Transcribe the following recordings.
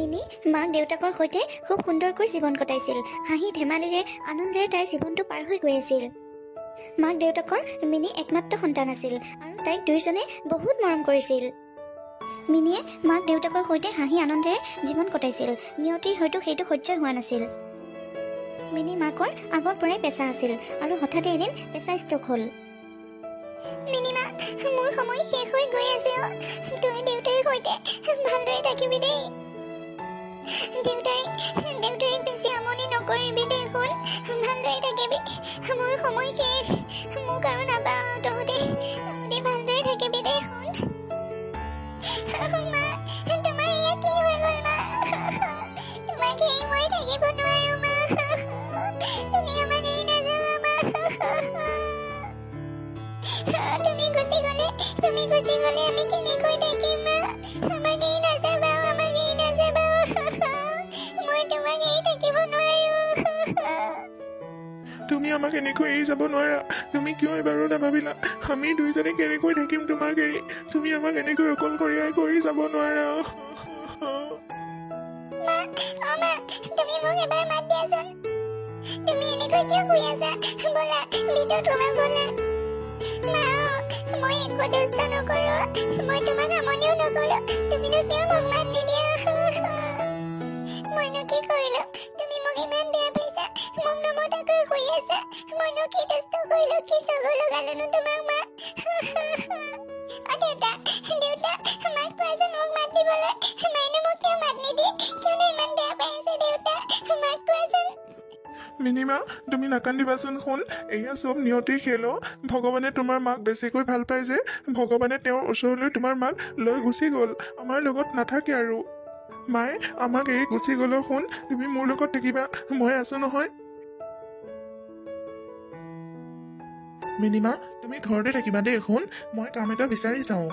Mini মাক দেউতাকৰ সৈতে খুব সুন্দৰকৈ জীৱন কটাইছিল। হাঁহি ধেমালিৰে আনন্দেৰে তাইৰ জীৱনটো পাৰ হৈ গৈ আছিল। মাক দেউতাকৰ মিনি একমাত্ৰ সন্তান আছিল আৰু তাইক দুয়োজনে বহুত মৰম কৰিছিল। মিনিয়ে মাক দেউতাকৰ সৈতে হাঁহি আনন্দেৰে জীৱন কটাইছিল। নিয়তিৰ হয়তো সেইটো সহ্য হোৱা নাছিল। মিনি মাকৰ আগৰ পৰাই পেচা আছিল আৰু হঠাতে এদিন পেচা ষ্টক হ'ল। মিনিমা, মোৰ সময় শেষ হৈ গৈ আছে। তই দেউতাৰ সৈতে ভালদৰে থাকিবি দেই। দেউতাৰীক বেছি আমনি নকৰিবি দেই শুন। ভালদৰে থাকিবি। মোৰ সময় শেষ। মোক আৰু নাপাওঁ। তহঁতে ভালদৰে থাকিবি দেই শুন। মা, তোমাৰ ইয়াত কি হৈ গ'ল মা? তোমাক এৰি মই থাকিব নোৱাৰো মা। তুমি আমাক এৰি নাযাবা মা। তুমি গুচি গ'লে আমি কেনেকৈ থাকিম মা? আমাক এৰি নাযাবা, আমাক এৰি নাযাবা। মই তোমাক এৰি থাকিব নোৱাৰো। তুমি আমাক এনেকৈ এৰি যাব নোৱাৰা। তুমি কিয় এবাৰো নাভাবিলা আমি দুইজনে কেনেকৈ থাকিম তোমাক এৰি? তুমি আমাক এনেকৈ অকলশৰীয়া কৰি যাব নোৱাৰা। মা, তুমি মোক এবাৰ মাত দিয়াচোন। তুমি এনেকৈ কিয় শুই আছা? ব'লা ভিতৰত সোমাই ব'লা। মা, মই একো দুষ্ট নকৰো। মই তোমাক আমনিও নকৰো। তুমিনো কিয় মোক মাত নিদিয়া? মইনো কি কৰিলো তুমি মোক ইমান বেয়া পাইছা? মোক নমতাকৈ শুই আছা। মইনো কি দুষ্ট কৰিলো, কি চগৰ লগালোনো তোমাক মা? দেউতা, মাক কোৱাচোন মোক মাত দিবলৈ। মাইনো মোক কিয় মাত নিদিয়ে? কিয়নো ইমান বেয়া পাই আছে দেউতা? মাক কোৱাচোন। মিনিমা, তুমি নাকান্দিবাচোন শুন। এয়া চব নিয়তিৰ খেল। ভগৱানে তোমাৰ মাক বেছিকৈ ভাল পায় যে ভগৱানে তেওঁৰ ওচৰলৈ তোমাৰ মাক লৈ গুচি গ'ল। আমাৰ লগত নাথাকে আৰু। মায়ে আমাক এৰি গুচি গ'লেও শুন, তুমি মোৰ লগত থাকিবা। মই আছো নহয়। মিনিমা, তুমি ঘৰতে থাকিবা দেই শুন। মই কাম এটা বিচাৰি যাওঁ।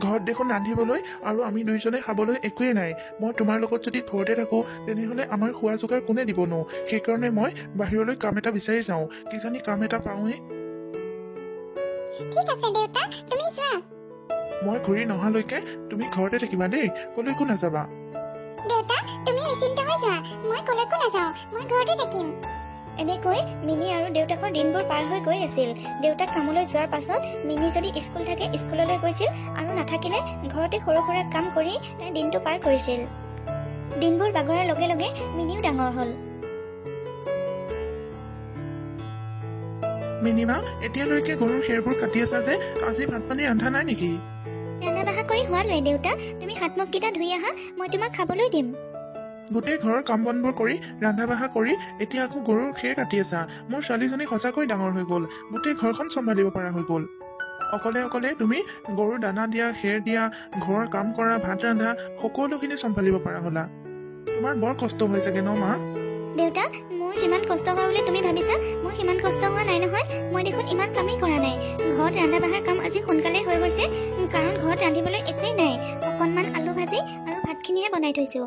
ঘৰত দেখোন ৰান্ধিবলৈ আৰু আমি দুইজনে খাবলৈ একোৱেই নাই। মই তোমাৰ লগত যদি ঘৰতে থাকো তেনেহ'লে আমাৰ খোৱা যোগাৰ কোনে দিবনো? সেইকাৰণে মই বাহিৰলৈ কাম এটা বিচাৰি যাওঁ। কিজানি কাম এটা পাওঁৱেই। ঠিক আছে দেউতা, তুমি যোৱা। মই ঘূৰি নহালৈকে তুমি ঘৰতে থাকিবা দেই, কলৈকো নাযাবা। দেউতা, তুমি নিশ্চিন্ত হৈ যোৱা। মই কলৈকো নাযাওঁ। মই ঘৰতে থাকিম। এনেকৈ মিনি আৰু দেউতাকৰ দিনবোৰ পাৰ হৈ গৈ আছিল। দেউতাক কামলৈ যোৱাৰ পাছত মিনি যদি স্কুল থাকে স্কুললৈ গৈছিল আৰু নাথাকিলে ঘৰতে সৰু সুৰা কাম কৰি তাই দিনটো পাৰ কৰিছিল। দিনবোৰ বাগৰাৰ লগে লগে মিনিও ডাঙৰ হ'ল। মিনিমা, এতিয়ালৈকে গৰুৰ খেৰবোৰ কাটি আছা যে, আজি ভাত পানী ৰন্ধা নাই নেকি? ৰন্ধা বঢ়া কৰি হোৱালৈ দেউতা, তুমি হাত মুখকেইটা ধুই আহা, মই তোমাক খাবলৈ দিম। গোটেই ঘৰৰ কাম বনবোৰ কৰি ৰন্ধা বঢ়া কৰি এতিয়া আকৌ গৰুৰ খেৰ কাটি আছা। মোৰ ছোৱালীজনী সঁচাকৈ ডাঙৰ হৈ গ'ল। গোটেই ঘৰখন চম্ভালিব পৰা হৈ গ'ল। অকলে তুমি গৰুৰ দানা দিয়া, খেৰ দিয়া, ঘৰৰ কাম কৰা, ভাত ৰন্ধা সকলোখিনি চম্ভালিব পৰা হলা। তোমাৰ বৰ কষ্ট হৈ চাগে ন মা? দেউতা, মোৰ যিমান কষ্ট হোৱা বুলি তুমি ভাবিছা মোৰ সিমান কষ্ট হোৱা নাই নহয়। মই দেখোন ইমান কামেই কৰা নাই। ঘৰত ৰন্ধা বঢ়াৰ কাম আজি সোনকালে হৈ গৈছে, কাৰণ ঘৰত ৰান্ধিবলৈ একোৱেই নাই। অকণমান আলু ভাজি আৰু ভাতখিনিহে বনাই থৈছো।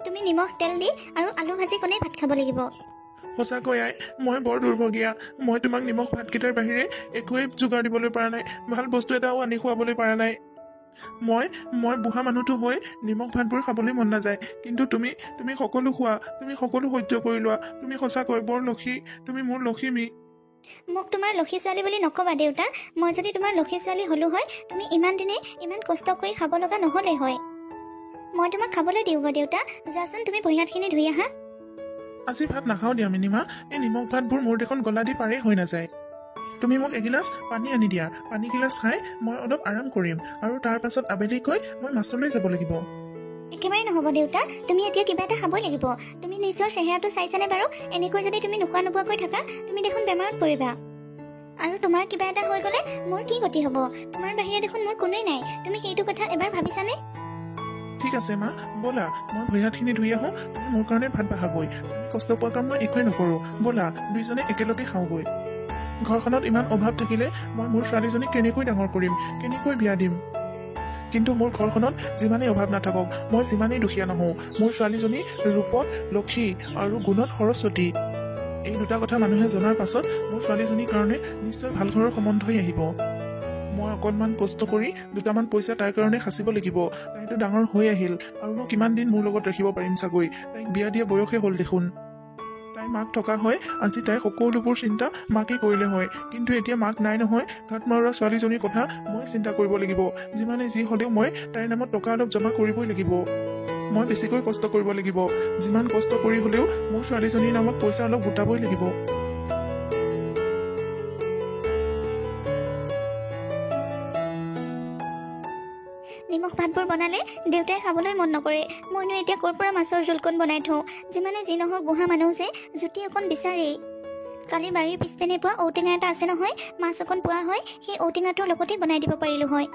তুমি নিমখ তেল দি আৰু আলু ভাজি কণেই ভাত খাব লাগিব। সঁচাকৈ আই, মই বৰ দুৰ্ভগীয়া। মই তোমাক নিমখ ভাতকেইটাৰ বাহিৰে একোৱেই যোগাৰ দিবলৈ পৰা নাই। ভাল বস্তু এটাও আনি খুৱাবলৈ পৰা নাই। মই বুঢ়া মানুহটো হৈ নিমখ ভাতবোৰ খাবলৈ মন নাযায়, কিন্তু তুমি সকলো খোৱা, তুমি সকলো সহ্য কৰি লোৱা। তুমি সঁচাকৈ বৰ লক্ষী। তুমি মোৰ লক্ষীমী। মোক তোমাৰ লক্ষী ছোৱালী বুলি নকবা দেউতা। মই যদি তোমাৰ লক্ষী ছোৱালী হলো হয় তুমি ইমান দিনে ইমান কষ্ট কৰি খাব লগা নহলে হয়। মই তোমাক খাবলৈ দিওঁ গৈ দেউতা। যাচোন তুমি ভৰি হাতখিনি ধুই আহা। আজি ভাত নাখাওঁ দিয়া মিনিমা। এই নিমখ ভাতবোৰ মোৰ দেখোন গলা দি পাৰেই হৈ নাযায়। তুমি মোক এগিলাচ পানী আনি দিয়া। পানী গিলাচ খাই মই অলপ আৰাম কৰিম আৰু তাৰ পাছত আবেলিকৈ মই মাছলৈ যাব লাগিব। একেবাৰে নহ'ব দেউতা, তুমি এতিয়া কিবা এটা খাবই লাগিব। তুমি নিজৰ চেহেৰাটো চাইছানে বাৰু? এনেকৈ যদি তুমি নোখোৱা নোপোৱাকৈ থাকা তুমি দেখোন বেমাৰত পৰিবা। আৰু তোমাৰ কিবা এটা হৈ গ'লে মোৰ কি গতি হ'ব? তোমাৰ বাহিৰে দেখোন মোৰ কোনোৱেই নাই। তুমি সেইটো কথা এবাৰ ভাবিছানে? ঠিক আছে মা, ব'লা মই ভৰি হাতখিনি ধুই আহোঁ। তুমি মোৰ কাৰণে ভাত বাঢ়াগৈ। তুমি কষ্ট পোৱা কাম মই একোৱেই নকৰোঁ। ব'লা দুইজনে একেলগে খাওঁগৈ। ঘৰখনত ইমান অভাৱ থাকিলে মই মোৰ ছোৱালীজনীক কেনেকৈ ডাঙৰ কৰিম, কেনেকৈ বিয়া দিম? কিন্তু মোৰ ঘৰখনত যিমানেই অভাৱ নাথাকক, মই যিমানেই দুখীয়া নহওঁ, মোৰ ছোৱালীজনী ৰূপত লক্ষী আৰু গুণত সৰস্বতী। এই দুটা কথা মানুহে জনাৰ পাছত মোৰ ছোৱালীজনীৰ কাৰণে নিশ্চয় ভাল ঘৰৰ সম্বন্ধই আহিব। মই অকণমান কষ্ট কৰি দুটামান পইচা তাইৰ কাৰণে সাঁচিব লাগিব। তাইতো ডাঙৰ হৈ আহিল আৰুনো কিমান দিন মোৰ লগত ৰাখিব পাৰিম চাগৈ। তাইক বিয়া দিয়া বয়সে হ'ল দেখোন। তাই মাক থকা হয় আজি তাই সকলোবোৰ চিন্তা মাকে কৰিলে হয়, কিন্তু এতিয়া মাক নাই নহয়। ঘাট মাৰা ছোৱালীজনীৰ কথা মই চিন্তা কৰিব লাগিব। যিমানে যি হ'লেও মই তাইৰ নামত টকা অলপ জমা কৰিবই লাগিব। মই বেছিকৈ কষ্ট কৰিব লাগিব। যিমান কষ্ট কৰি হ'লেও মোৰ ছোৱালীজনীৰ নামত পইচা অলপ গোটাবই লাগিব। নিমখ ভাতবোৰ বনালে দেউতাই খাবলৈ মন নকৰে। মইনো এতিয়া ক'ৰ পৰা মাছৰ জোলকণ বনাই থওঁ। যিমানে যি নহওক বুঢ়া মানুহ যে জুতি অকণ বিচাৰেই। কালি বাৰীৰ পিছপিনে পোৱা ঔটেঙা এটা আছে নহয়, মাছ অকণ পোৱা হয় সেই ঔটেঙাটোৰ লগতেই বনাই দিব পাৰিলোঁ হয়।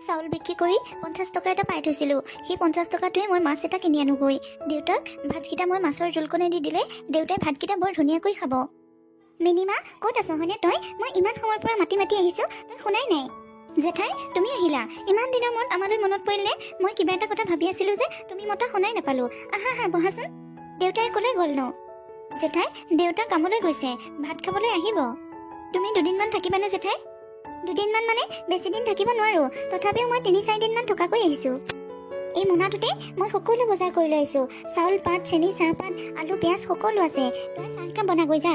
চাউল বিক্ৰী কৰি 50 টকা এটা পাই থৈছিলোঁ। সেই 50 টকাটোৱে মই মাছ এটা কিনি আনোগৈ। দেউতাক ভাতকেইটা মই মাছৰ জোলকণে দি দিলে দেউতাই ভাতকেইটা বৰ ধুনীয়াকৈ খাব। মিনিমা ক'ত আছ হয়নে তই? মই ইমান সময়ৰ পৰা মাতি মাতি আহিছোঁ, তই শুনাই নাই। জেঠাই তুমি আহিলা? ইমান দিনৰ মূৰত আমালৈ মনত পৰিলে। মই কিবা এটা কথা ভাবি আছিলোঁ যে তুমি মতা শুনাই নাপালোঁ। আহা আহা বহাচোন। দেউতাই ক'লৈ গ'ল ন? জেঠাই দেউতা কামলৈ গৈছে, ভাত খাবলৈ আহিব। তুমি দুদিনমান থাকিবানে জেঠাই? দুদিনমান মানে বেছি দিন থাকিব নোৱাৰোঁ, তথাপিও মই 3-4 দিনমান থকাকৈ আহিছোঁ। এই মোনাটোতে মই সকলো বজাৰ কৰি লৈ আহিছোঁ। চাউল পাত চেনি চাহপাত আলু পিঁয়াজ সকলো আছে। তই চাহকাপ বনাগৈ যা।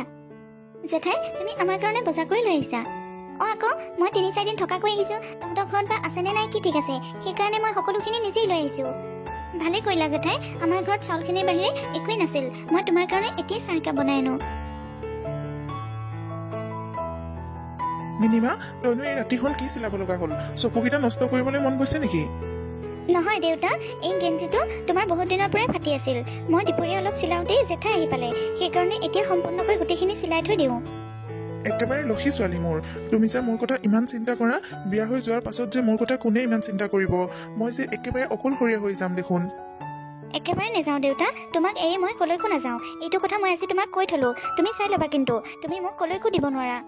জেঠাই তুমি আমাৰ কাৰণে বজাৰ কৰি লৈ আহিছা? অঁ আকৌ মই 3-4 দিন থকাকৈ আহিছোঁ। তহঁতৰ ঘৰত বা আছেনে নাই কি ঠিক আছে, সেইকাৰণে মই সকলোখিনি নিজেই লৈ আহিছোঁ। ভালে কৰিলা জেঠাই, আমাৰ ঘৰত চাউলখিনিৰ বাহিৰে একোৱেই নাছিল। মই তোমাৰ কাৰণে একেই চাহকাপ বনাই আনো। মিনিমা তইনো এই ৰাতিখন কি চিলাব লগা হ'ল? চকুকেইটা নষ্ট কৰিবলৈ মন গৈছে নেকি? নহয় দেউতা, এই গেঞ্জিটো তোমাৰ বহুত দিনৰ পৰাই ফাটি আছিল। মই দুপৰীয়া অলপ চিলাওঁতেই জেঠাই আহি পালে, সেইকাৰণে এতিয়া সম্পূৰ্ণকৈ গোটেইখিনি চিলাই থৈ দিওঁ। একেবাৰে লক্ষী ছোৱালী মোৰ। তুমি যে মোৰ কথা ইমান চিন্তা কৰা, বিয়া হৈ যোৱাৰ পাছত যে মোৰ কথা কোনে ইমান চিন্তা কৰিব? মই যে একেবাৰে অকলশৰীয়া হৈ যাম দেখোন। একেবাৰে নাযাওঁ দেউতা, তোমাক এৰি মই কলৈকো নাযাওঁ। এইটো কথা মই আজি তোমাক কৈ থলোঁ, তুমি চাই ল'বা কিন্তু তুমি মোক কলৈকো দিব নোৱাৰা।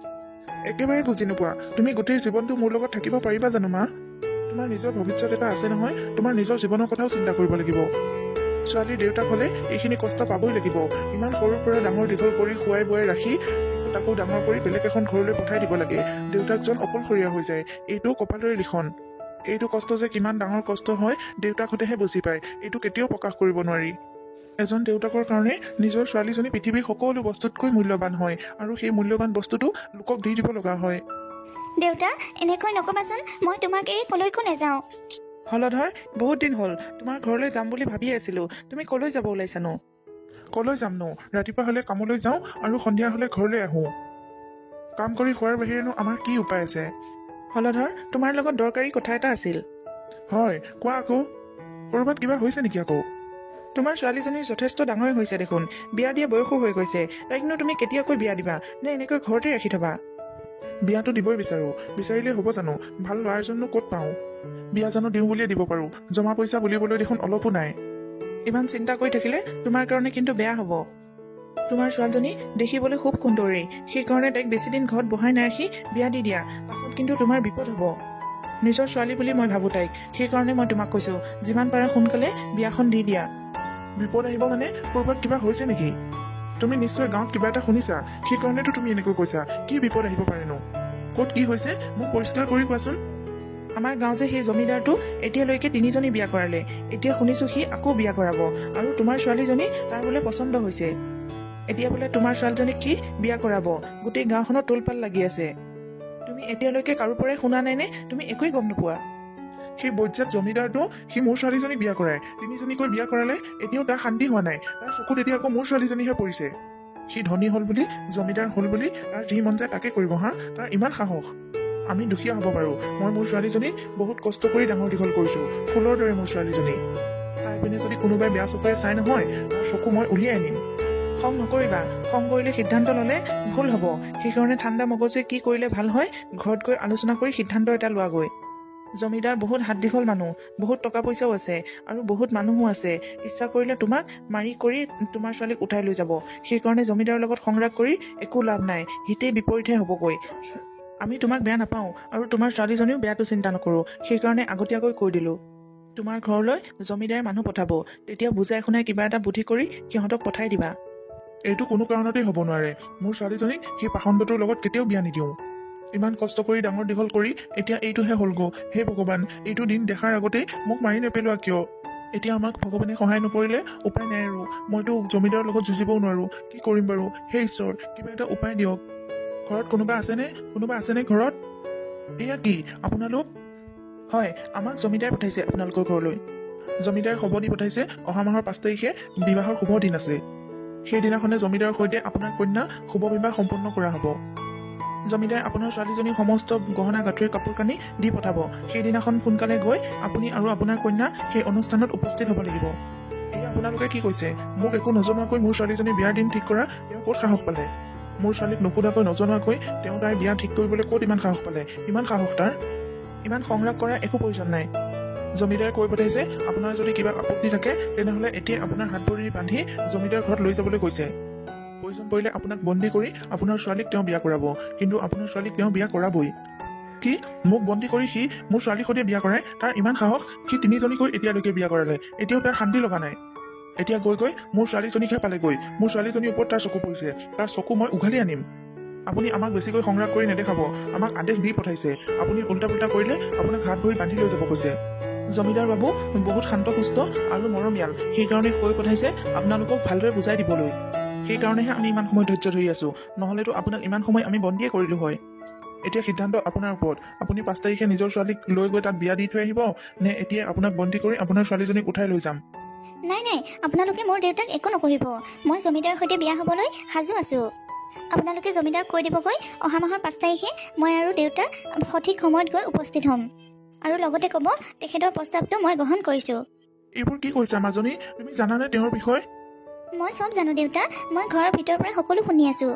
একেবাৰে বুজি নোপোৱা। তুমি গোটেই জীৱনটো মোৰ লগত থাকিব পাৰিবা জানো মা? তোমাৰ নিজৰ ভৱিষ্যত এটা আছে নহয়, তোমাৰ নিজৰ জীৱনৰ কথাও চিন্তা কৰিব লাগিব। ছোৱালীৰ দেউতাক হ'লে এইখিনি কষ্ট পাবই লাগিব। ইমান সৰুৰ পৰা ডাঙৰ দীঘল কৰি খুৱাই বুৱাই ৰাখি পিছত আকৌ ডাঙৰ কৰি বেলেগ এখন ঘৰলৈ পঠাই দিব লাগে। দেউতাকজন অকলশৰীয়া হৈ যায়, এইটো কপালৰে লিখন। এইটো কষ্ট যে কিমান ডাঙৰ কষ্ট হয় দেউতাকহঁতেহে বুজি পায়। এইটো কেতিয়াও প্ৰকাশ কৰিব নোৱাৰি। এজন দেউতাকৰ কাৰণে নিজৰ ছোৱালীজনী পৃথিৱীৰ সকলো বস্তুতকৈ মূল্যৱান হয়, আৰু সেই মূল্যৱান বস্তুটো লোকক দি দিব লগা হয়। দেউতা এনেকৈ নকবাচোন, মই তোমাক এৰি কলৈকো নাযাওঁ। হলধৰ, বহুত দিন হ'ল তোমাৰ ঘৰলৈ যাম বুলি ভাবি আছিলোঁ। তুমি কলৈ যাব ওলাইছানো? কলৈ যাম নো? ৰাতিপুৱা হ'লে কামলৈ যাওঁ আৰু সন্ধিয়া হ'লে ঘৰলৈ আহোঁ। কাম কৰি খোৱাৰ বাহিৰেনো আমাৰ কি উপায় আছে? হলধৰ, তোমাৰ লগত দৰকাৰী কথা এটা আছিল। হয় কোৱা আকৌ। ক'ৰবাত কিবা হৈছে নেকি আকৌ? তোমাৰ ছোৱালীজনীৰ যথেষ্ট ডাঙৰ হৈছে দেখোন, বিয়া দিয়া বয়সো হৈ গৈছে। তাইকনো তুমি কেতিয়াকৈ বিয়া দিবা, নে এনেকৈ ঘৰতে ৰাখি থবা? বিয়াটো দিবই বিচাৰোঁ। বিচাৰিলে হ'ব জানো? ভাল ল'ৰা এজননো ক'ত পাওঁ? বিয়া জানো দিওঁ বুলিয়ে দিব পাৰোঁ? জমা পইচা বুলিবলৈ দেখোন অলপো নাই। ইমান চিন্তা কৰি থাকিলে তোমাৰ কাৰণে কিন্তু বেয়া হ'ব। তোমাৰ ছোৱালীজনী দেখিবলৈ খুব সুন্দৰী, সেইকাৰণে তাইক বেছি দিন ঘৰত বহাই নাৰাখি বিয়া দি দিয়া। পাছত কিন্তু তোমাৰ বিপদ হ'ব। নিজৰ ছোৱালী বুলি মই ভাবোঁ তাইক, সেইকাৰণে মই তোমাক কৈছোঁ যিমান পাৰা সোনকালে বিয়াখন দি দিয়া। বিপদ আহিব মানে ক'ৰবাত কিবা হৈছে নেকি? তুমি নিশ্চয় গাঁৱত কিবা এটা শুনিছা, সেইকাৰণেতো তুমি এনেকৈ কৈছা। কি বিপদ আহিব পাৰেনো? ক'ত কি হৈছে মোক পৰিষ্কাৰ কৰি কোৱাচোন। আমাৰ গাঁও যে সেই জমিদাৰটো এতিয়ালৈকে 3জনী বিয়া কৰালে। এতিয়া শুনিছোঁ সি আকৌ বিয়া কৰাব, আৰু তোমাৰ ছোৱালীজনী তাৰ বোলে পচন্দ হৈছে। এতিয়া বোলে তোমাৰ ছোৱালীজনীক কি বিয়া কৰাব। গোটেই গাঁওখনত তোলপাল লাগি আছে। তুমি এতিয়ালৈকে কাৰো পৰাই শুনা নাই নে? তুমি একোৱেই গম নোপোৱা? সেই বজ্জাত জমিদাৰটো সি মোৰ ছোৱালীজনীক বিয়া কৰায়। 3জনীকৈ বিয়া কৰালে, এতিয়াও তাৰ শান্তি হোৱা নাই। তাৰ চকুত এতিয়া আকৌ মোৰ ছোৱালীজনীহে পৰিছে। সি ধনী হ'ল বুলি, জমিদাৰ হ'ল বুলি তাৰ যি মন যায় তাকে কৰিব। হা, তাৰ ইমান সাহস। আমি দুখীয়া হ'ব পাৰোঁ, মই মোৰ ছোৱালীজনীক বহুত কষ্ট কৰি ডাঙৰ দীঘল কৰিছোঁ। ফুলৰ দৰে মোৰ ছোৱালীজনী। তাই পিনে যদি কোনোবাই বেয়া চকুৰে চাই নহয়, তাৰ চকু মই উলিয়াই আনিম। খং নকৰিবা। খং কৰিলে সিদ্ধান্ত ল'লে ভুল হ'ব। সেইকাৰণে ঠাণ্ডা মগজুৰে কি কৰিলে ভাল হয় ঘৰত গৈ আলোচনা কৰি সিদ্ধান্ত এটা লোৱাগৈ। জমিদাৰ বহুত হাত দীঘল মানুহ, বহুত টকা পইচাও আছে, আৰু বহুত মানুহো আছে। ইচ্ছা কৰিলে তোমাক মাৰি কৰি তোমাৰ ছোৱালীক উঠাই লৈ যাব। সেইকাৰণে জমিদাৰৰ লগত সংৰাগ কৰি একো লাভ নাই, হিতেই বিপৰীতহে হ'বগৈ। আমি তোমাক বেয়া নাপাওঁ, আৰু তোমাৰ ছোৱালীজনীও বেয়াটো চিন্তা নকৰোঁ। সেইকাৰণে আগতীয়াকৈ কৈ দিলোঁ। তোমাৰ ঘৰলৈ জমিদাৰে মানুহ পঠাব, তেতিয়া বুজাই শুনাই কিবা এটা বুদ্ধি কৰি সিহঁতক পঠাই দিবা। এইটো কোনো কাৰণতেই হ'ব নোৱাৰে। মোৰ ছোৱালীজনীক সেই পাষণ্ডটোৰ লগত কেতিয়াও বিয়া নিদিওঁ। ইমান কষ্ট কৰি ডাঙৰ দীঘল কৰি এতিয়া এইটোহে হ'লগৈ। হে ভগৱান, এইটো দিন দেখাৰ আগতেই মোক মাৰি নেপেলোৱা কিয়? এতিয়া আমাক ভগৱানে সহায় নকৰিলে উপায় নাই আৰু। মইতো জমিদাৰৰ লগত যুঁজিবও নোৱাৰো। কি কৰিম বাৰু? হে ঈশ্বৰ, কিবা এটা উপায় দিয়ক। ঘৰত কোনোবা আছেনে ঘৰত? এয়া কি আপোনালোক? হয়, আমাক জমিদাৰ পঠাইছে আপোনালোকৰ ঘৰলৈ। জমিদাৰ খবৰ দি পঠাইছে অহা মাহৰ 5 তাৰিখে বিবাহৰ শুভ দিন আছে। সেইদিনাখনে জমিদাৰৰ সৈতে আপোনাৰ কন্যা শুভ বিবাহ সম্পন্ন কৰা হ'ব। জমিদাৰ আপোনাৰ ছোৱালীজনীক সমস্ত গহনা গাঁঠৰিৰ কাপোৰ কানি দি পঠাব। সেইদিনাখন সোনকালে গৈ আপুনি আৰু আপোনাৰ কন্যা সেই অনুষ্ঠানত উপস্থিত হ'ব লাগিব। এয়া আপোনালোকে কি কৈছে? মোক একো নজনোৱাকৈ মোৰ ছোৱালীজনী বিয়াৰ দিন ঠিক কৰা তেওঁ ক'ত সাহস পালে? মোৰ ছোৱালীক নোসোধাকৈ নজনোৱাকৈ তেওঁ তাইৰ বিয়া ঠিক কৰিবলৈ ক'ত ইমান সাহস পালে? ইমান সাহস তাৰ? ইমান সংগ্ৰাম কৰাৰ একো প্ৰয়োজন নাই। জমিদাৰে কৈ পঠাইছে আপোনাৰ যদি কিবা আপত্তি থাকে তেনেহ'লে এতিয়া আপোনাৰ হাত ভৰি বান্ধি জমিদাৰ ঘৰত লৈ যাবলৈ কৈছে। প্ৰয়োজন পৰিলে আপোনাক বন্দী কৰি আপোনাৰ ছোৱালীক তেওঁ বিয়া কৰাব। কিন্তু আপোনাৰ ছোৱালীক তেওঁ বিয়া কৰাবই। কি? মোক বন্দী কৰি সি মোৰ ছোৱালীৰ সৈতে বিয়া কৰায়? তাৰ ইমান সাহস? সি 3জনীকৈ এতিয়ালৈকে বিয়া কৰালে, এতিয়াও তাৰ শান্তি লগা নাই। এতিয়া গৈ মোৰ ছোৱালীজনীকহে পালেগৈ। মোৰ ছোৱালীজনীৰ ওপৰত তাৰ চকু পৰিছে। তাৰ চকু মই উঘালি আনিম। আপুনি আমাক বেছিকৈ সংগ্ৰাম কৰি নেদেখাব। আমাক আদেশ দি পঠাইছে। আপুনি উল্টা পুল্টা কৰিলে আপোনাক হাত ভৰি বান্ধি লৈ যাব কৈছে। জমিদাৰ বাবু বহুত শান্তসুস্থ আৰু মৰমীয়াল, সেইকাৰণে কৈ পঠাইছে আপোনালোকক ভালদৰে বুজাই দিবলৈ। সেইকাৰণেহে আমি ইমান সময় ধৈৰ্য ধৰি আছো, নহ'লেতো আপোনাক ইমান সময় আমি বন্দীয়ে কৰিলো হয়। এতিয়া সিদ্ধান্ত আপোনাৰ ওপৰত। আপুনি 5 তাৰিখে নিজৰ ছোৱালীক লৈ গৈ তাত বিয়া দি থৈ আহিব, নে এতিয়া আপোনাক বন্দী কৰি আপোনাৰ ছোৱালীজনীক উঠাই লৈ যাম? নাই, আপোনালোকে মোৰ দেউতাক একো নকৰিব। মই জমিদাৰৰ সৈতে বিয়া হ'বলৈ সাজু আছো। আপোনালোকে জমিদাৰক কৈ দিবগৈ অহা মাহৰ 5 তাৰিখে মই আৰু দেউতা সঠিক সময়ত গৈ উপস্থিত হ'ম। আৰু লগতে ক'ব তেখেতৰ প্ৰস্তাৱটো মই গ্ৰহণ কৰিছোঁ। এইবোৰ কি কৈছা মাজনী? তুমি জানানে তেওঁৰ বিষয়ে? মই চব জানো দেউতা, মই ঘৰৰ ভিতৰৰ পৰা সকলো শুনি আছো।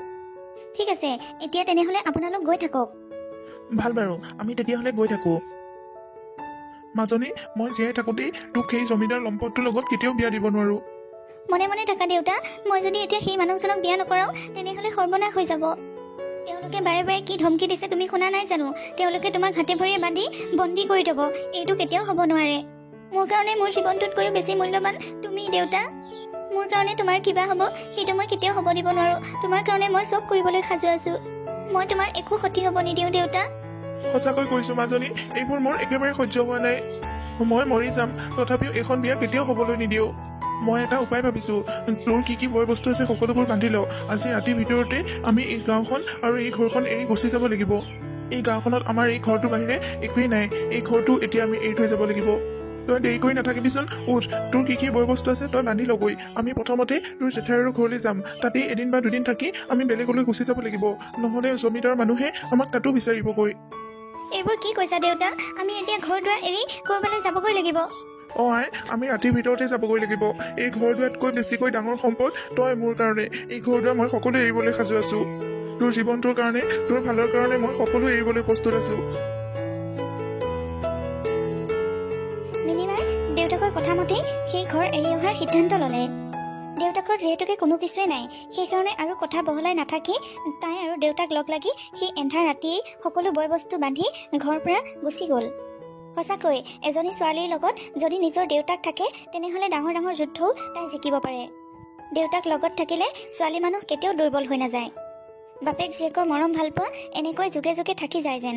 ঠিক আছে, এতিয়া তেনেহ'লে আপোনালোক গৈ থাকক। ভাল বাৰু, আমি তেতিয়াহ'লে গৈ থাকো। মাজনী, মই জীয়াই থাকোঁতেই তোক সেই জমিদাৰ লম্পটটোৰ লগত কেতিয়াও বিয়া দিব নোৱাৰো। মনে মনে থাকা দেউতা, মই যদি এতিয়া সেই মানুহজনক বিয়া নকৰাওঁ তেনেহ'লে সৰ্বনাশ হৈ যাব। তেওঁলোকে বাৰে বাৰে কি ধমকি দিছে তুমি শুনা নাই জানো? তেওঁলোকে তোমাক হাতে ভৰিয়ে বান্ধি বন্দী কৰি থ'ব। এইটো কেতিয়াও হ'ব নোৱাৰে। মোৰ কাৰণে মোৰ জীৱনটোতকৈও বেছি মূল্যৱান তুমি দেউতা। মোৰ কাৰণে তোমাৰ কিবা হ'ব সেইটো মই কেতিয়াও হ'ব দিব নোৱাৰো। তোমাৰ কাৰণে মই চব কৰিবলৈ সাজু আছো। মই তোমাৰ একো ক্ষতি হ'ব নিদিওঁ দেউতা। সঁচাকৈ কৈছো মাজনী, এইবোৰ মোৰ একেবাৰে সহ্য হোৱা নাই। মই মৰি যাম, তথাপিও এইখন বিয়া কেতিয়াও হ'বলৈ নিদিওঁ। মই এটা উপায় ভাবিছো, তোৰ কি কি বয় বস্তু আছে সকলোবোৰ বান্ধি লওঁ। আজি ৰাতিৰ ভিতৰতে আমি এই গাঁওখন আৰু এই ঘৰখন এৰি গুচি যাব লাগিব। এই গাঁওখনত আমাৰ এই ঘৰটোৰ বাহিৰে একোৱেই নাই। এই ঘৰটো এতিয়া আমি এৰি থৈ যাব লাগিব। তই দেৰি কৰি নাথাকিবিচোন, উঠ। তোৰ কি কি বয় বস্তু আছে তই বান্ধি লগৈ। আমি প্ৰথমতে তোৰ জেঠাইৰ ঘৰলৈ যাম। তাতেই এদিন বা দুদিন থাকি আমি বেলেগলৈ গুচি যাব লাগিব। নহ'লে জমিদাৰ মানুহে আমাক তাতো বিচাৰিবগৈ। এইবোৰ কি কৈছা দেউতা? আমি এতিয়া ঘৰ দুৱাৰ এৰি ক'ৰবালৈ যাবগৈ লাগিব। আই, আমি ৰাতিৰ ভিতৰতে যাবগৈ লাগিব। এই ঘৰ দুৱাৰতকৈ বেছিকৈ ডাঙৰ সম্পদ তই মোৰ কাৰণে। এই ঘৰ দুৱাৰ মই সকলো এৰিবলৈ সাজু আছো। তোৰ জীৱনটোৰ কাৰণে, তোৰ ভালৰ কাৰণে মই সকলো এৰিবলৈ প্ৰস্তুত আছো। মিনিমাই দেউতাকৰ কথা মতেই সেই ঘৰ এৰি অহাৰ সিদ্ধান্ত ল'লে। দেউতাকৰ যিহেতুকে কোনো কিছুৱে নাই, সেইকাৰণে আৰু কথা বহলাই নাথাকি তাই আৰু দেউতাক লগ লাগি সেই এন্ধাৰ ৰাতিয়েই সকলো বয় বস্তু বান্ধি ঘৰৰ পৰা গুচি গ'ল। সঁচাকৈ এজনী ছোৱালীৰ লগত যদি নিজৰ দেউতাক থাকে তেনেহ'লে ডাঙৰ ডাঙৰ যুদ্ধও তাই জিকিব পাৰে। দেউতাক লগত থাকিলে ছোৱালী মানুহ কেতিয়াও দুৰ্বল হৈ নাযায়। বাপেক জীয়েকৰ মৰম ভালপোৱা এনেকৈ যুগে যুগে থাকি যায় যেন।